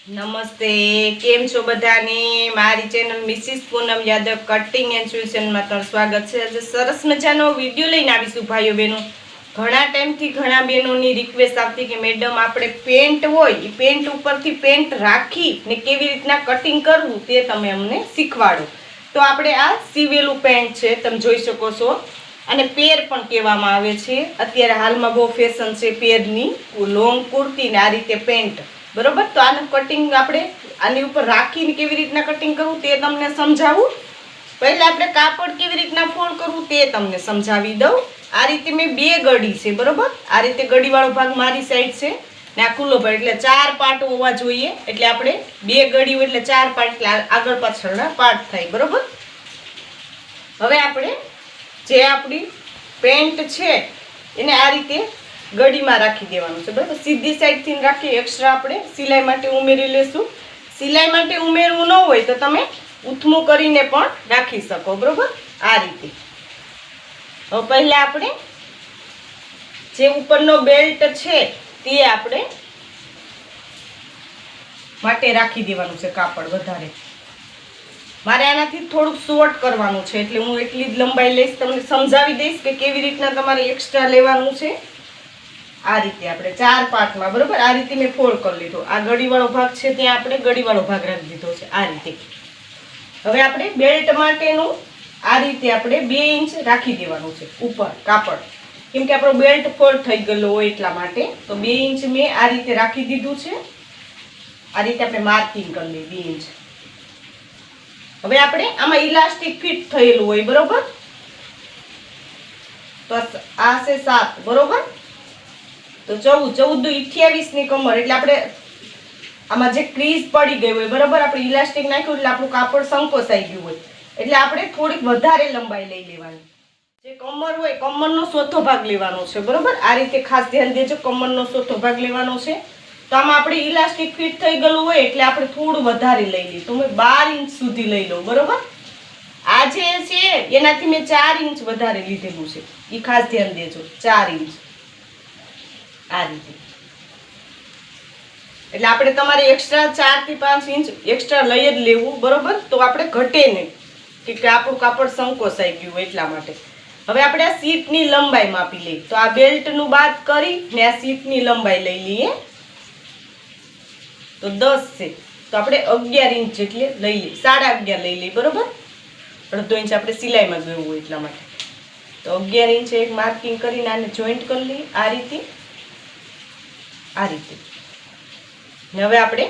નમસ્તે, કેમ છો બધાને? મારી channel Mrs Poonam Yadav cutting and ટ્યુશનમાં તમારું સ્વાગત છે। આજે સરસ મજાનો વિડીયો લઈને આવીશું ભાઈઓ બહેનો। ઘણા ટાઈમથી ઘણા બહેનોની રિક્વેસ્ટ આવતી કે મેડમ આપણે પેન્ટ હોય એ પેન્ટ ઉપરથી પેન્ટ રાખી ને કેવી રીતના કટિંગ કરવું તે તમે અમને શીખવાડો। તો આપણે આ સીવેલું પેન્ટ છે, તમે જોઈ શકો છો, અને પેર પણ કહેવામાં આવે છે। અત્યારે હાલમાં બહુ ફેશન છે પેરની, લોંગ કુર્તી ને આ રીતે પેન્ટ, બરોબર। તો આનું કટિંગ આપણે આની ઉપર રાખીને કેવી રીતના કટિંગ કરવું તે તમને સમજાવું। પહેલા આપણે કાપડ કેવી રીતના ફોલ્ડ કરવું તે તમને સમજાવી દઉં। આ રીતે મેં બે ગડી છે, બરોબર। આ રીતે ગડીવાળો ભાગ મારી સાઈડ છે ને આ ખુલ્લો ભાગ, એટલે 4 પાર્ટ હોવા જોઈએ। એટલે આપણે બે ગડી હોય એટલે 4 પાર્ટ, એટલે આગળ પાછળના પાર્ટ થાય, બરોબર। હવે આપણે જે આપણી પેન્ટ છે એને આ રીતે ગડીમાં રાખી દેવાનું છે, બરાબર। સીધી સાઈડથી રાખી, એક્સ્ટ્રા આપણે સિલાઈ માટે ઉમેરી લેશું। સિલાઈ માટે ઉમેરવું ન હોય તો તમે ઉથમું કરીને પણ રાખી શકો, બરોબર। આ રીતે હવે પહેલા આપણે જે ઉપરનો બેલ્ટ છે તે આપણે માટે રાખી દેવાનું છે કાપડ વધારે। મારે આનાથી થોડુંક શોર્ટ કરવાનું છે એટલે હું એટલી જ લંબાઈ લઈશ, તમને સમજાવી દઈશ કે કેવી રીતના તમારે એક્સ્ટ્રા લેવાનું છે। આ રીતે આપણે 4 પાર્ટમાં, બરોબર, આ રીતે મેં ફોલ્ડ કરી લીધો। આ ગડીવાળો ભાગ છે ત્યાં આપણે ગડીવાળો ભાગ રાખી દીધો છે, આ રીતે। હવે આપણે બેલ્ટ માટેનું આ રીતે આપણે 2 ઇંચ રાખી દેવાનું છે ઉપર કાપડ, કેમ કે આપણો બેલ્ટ ફોલ્ડ થઈ ગયેલો હોય એટલા માટે। તો 2 ઇંચ મેં આ રીતે રાખી દીધું છે। આ રીતે આપણે માર્કિંગ કરી લઈએ 2 ઇંચ। હવે આપણે આમાં ઇલાસ્ટિક ફિટ થયેલું હોય, બરોબર। તો આ છે 7, બરોબર। તો 14 28 ની કમર, એટલે આપણે આમાં જે ક્રીઝ પડી ગઈ હોય, બરાબર, આપણે ઇલાસ્ટિક નાખ્યું એટલે આપણું કાપડ સંકોચાઈ ગયું હોય, એટલે આપણે થોડીક વધારે લંબાઈ લઈ લેવાની। જે કમર હોય કમરનો ચોથો ભાગ લેવાનો છે, બરોબર। આ રીતે ખાસ ધ્યાન દેજો, કમરનો ચોથો ભાગ લેવાનો છે। તો આમાં આપણે ઇલાસ્ટિક ફિટ થઈ ગયેલું હોય એટલે આપણે થોડું વધારે લઈ લઈએ, તો મેં 12 ઇંચ સુધી લઈ લઉં, બરોબર। આ જે છે એનાથી મેં 4 ઇંચ વધારે લીધેલું છે, એ ખાસ ધ્યાન દેજો, 4 ઇંચ આ રીતે। એટલે આપણે તમારે એક્સ્ટ્રા 4 થી 5 ઇંચ એક્સ્ટ્રા લઈ જ લેવું, બરોબર। તો આપણે ઘટે નહીં કે આપણું કાપડ સંકોચાઈ ગયું હોય એટલા માટે। હવે આપણે આ સીટની લંબાઈ માપી લઈએ। તો આ બેલ્ટનું બાદ કરી ને આ સીટની લંબાઈ લઈ લઈએ, તો 10 છે, તો આપણે 11 ઇંચ જેટલી લઈ લઈએ, 11.5 લઈ લઈએ, બરોબર। અડધો ઇંચ આપણે સિલાઈમાં ગયું હોય એટલા માટે। તો 11 ઇંચ એક માર્કિંગ કરીને આને જોઈન્ટ કરી લઈએ આ રીતે, આ રીતે। હવે આપણે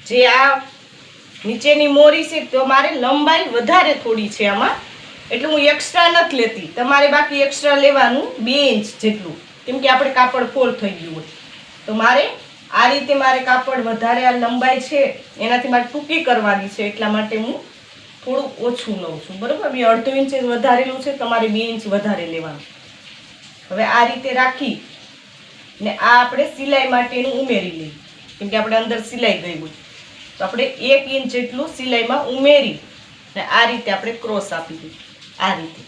જે આ નીચેની મોરી છે તો મારે લંબાઈ વધારે થોડી છે આમાં, એટલે હું એક્સ્ટ્રા નથી લેતી, તમારે બાકી એક્સ્ટ્રા લેવાનું 2 ઇંચ જેટલું, કેમ કે આપણે કાપડ ફોલ્ડ થઈ ગયું હોય। તો મારે આ રીતે મારે કાપડ વધારે, આ લંબાઈ છે એનાથી મારે ટૂંકી કરવાની છે એટલા માટે હું થોડું ઓછું લઉં છું, બરોબર। મેં અડધો ઇંચ વધારેલું છે, તમારે 2 ઇંચ વધારે લેવાનું। હવે આ રીતે રાખી ને આ આપણે સિલાઈ માટેનું ઉમેરી લઈએ, કેમ કે આપણે અંદર સિલાઈ ગઈ હોય, તો આપણે 1 ઇંચ જેટલું સિલાઈમાં ઉમેરી ને આ રીતે આપણે ક્રોસ આપી દઈએ, આ રીતે।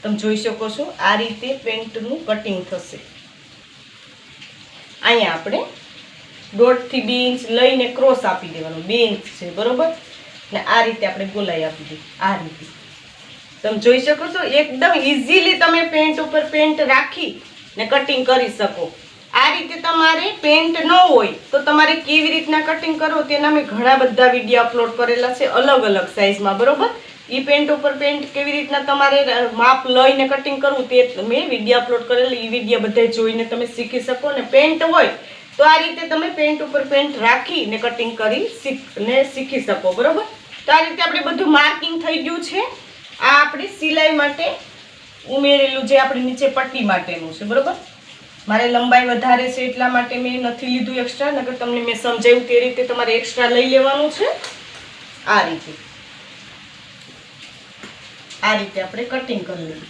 તમે જોઈ શકો છો આ રીતે પેન્ટનું કટિંગ થશે। અહીંયા આપણે 1.5 થી 2 ઇંચ લઈને ક્રોસ આપી દેવાનું, 2 ઇંચ છે, બરોબર, ને આ રીતે આપણે ગોલાઈ આપી દઈએ, આ રીતે। તમે જોઈ શકો છો એકદમ ઇઝીલી તમે પેન્ટ ઉપર પેન્ટ રાખી ને કટિંગ કરી શકો। આ રીતે તમારે પેન્ટ ન હોય તો તમારે કેવી રીતના કટિંગ કરવો તેના મેં ઘણા બધા વિડીયો અપલોડ કરેલા છે અલગ અલગ સાઈઝમાં, બરોબર। એ પેન્ટ ઉપર પેન્ટ કેવી રીતના તમારે માપ લઈને કટિંગ કરવું તે મેં વિડીયો અપલોડ કરેલા, એ વિડીયો બધા જોઈને તમે શીખી શકો। ને પેન્ટ હોય તો આ રીતે તમે પેન્ટ ઉપર પેન્ટ રાખી ને કટિંગ કરી શીખી શકો, બરોબર। તો આ રીતે આપણે બધું માર્કિંગ થઈ ગયું છે। આ આપણી સિલાઈ માટે ઉમેરેલું જે આપણે નીચે પટ્ટી માટેનું છે, બરોબર। મારે લંબાઈ વધારે છે એટલા માટે મેં નથી લીધું એક્સ્ટ્રા, નકર તમને મેં સમજાવ્યું તે રીતે તમારે એક્સ્ટ્રા લઈ લેવાનું છે। આ રીતે આપણે કટિંગ કરી લઈએ।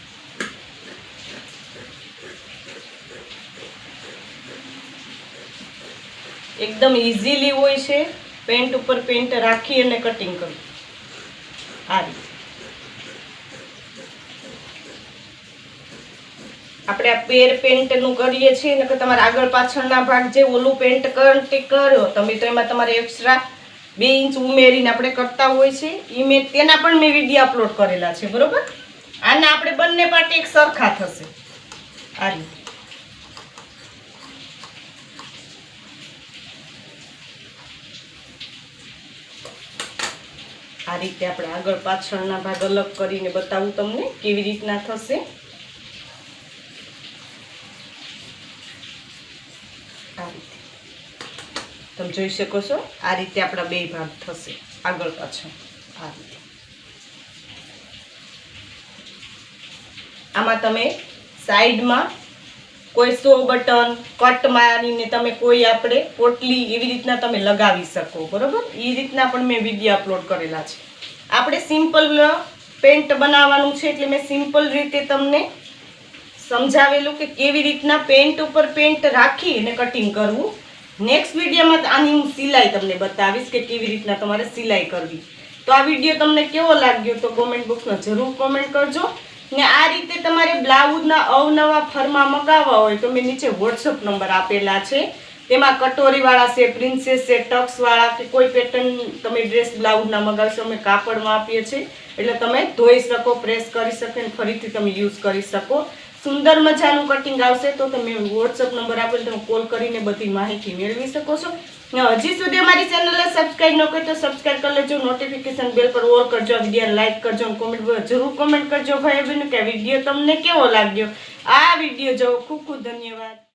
એકદમ ઇઝીલી હોય છે પેન્ટ ઉપર પેન્ટ રાખી અને કટિંગ કરવું, આ રીતે। આપણે આ પેર પેન્ટનું કરીએ છીએ ને કે તમારે આગળ પાછળના ભાગ જે ઓલું પેન્ટ કર્યો તમે તો એમાં તમારે એક્સ્ટ્રા 2 ઇંચ ઉમેરીને આપણે કરતા હોય છે એ તેના પણ મેં વિડીયો અપલોડ કરેલા છે, બરોબર. આના આપણે બંને પાર્ટ એક સરખા થશે આ રીતે. આ રીતે આપણે આગળ પાછળના ભાગ અલગ કરીને બતાવું તમને કેવી રીતના થશે. આ રીતે તમે જોઈ શકો છો. આ રીતે આપણા 2 ભાગ થશે આગળ પાછળ. આ રીતે આમાં તમે સાઈડમાં કોઈ 100 બટન કટ મારીને તમે કોઈ આપણે પોટલી એવી રીતના તમે લગાવી શકો, બરોબર. એ રીતના પણ મેં વિડીયો અપલોડ કરેલા છે. આપણે સિમ્પલ પેન્ટ બનાવવાનું છે એટલે મેં સિમ્પલ રીતે તમને સમજાવેલું કે કેવી રીતના પેન્ટ ઉપર પેન્ટ રાખી અને કટિંગ કરવું. નેક્સ્ટ વિડીયોમાં આની હું સિલાઈ તમને બતાવીશ કે કેવી રીતના તમારે સિલાઈ કરવી. તો આ વિડીયો તમને કેવો લાગ્યો તો કોમેન્ટ બોક્સમાં જરૂર કોમેન્ટ કરજો. ને આ રીતે તમારે બ્લાઉઝના અવનવા ફરમા મગાવવા હોય તો મેં નીચે વોટ્સઅપ નંબર આપેલા છે. તેમાં કટોરીવાળા છે, પ્રિન્સેસ છે, ટક્સવાળા કે કોઈ પેટર્ન તમે ડ્રેસ બ્લાઉઝના મગાવશો અમે કાપડમાં આપીએ છીએ. એટલે તમે ધોઈ શકો, પ્રેસ કરી શકો અને ફરીથી તમે યુઝ કરી શકો. સુંદર મજાનું કટિંગ આવશે તો તમે વોટ્સઅપ નંબર આપેલ તમે કોલ કરીને બધી માહિતી મેળવી શકો છો. હજી સુધી અમારી ચેનલને સબસ્ક્રાઇબ ન કરી તો સબસ્ક્રાઇબ કરી લેજો, નોટિફિકેશન બેલ પર ઓલ કરજો, આ વિડીયો લાઈક કરજો અને કોમેન્ટ જરૂર કોમેન્ટ કરજો ભાઈ બહેનો કે આ વિડીયો તમને કેવો લાગ્યો. આ વિડીયો જોવો. ખૂબ ખૂબ ધન્યવાદ.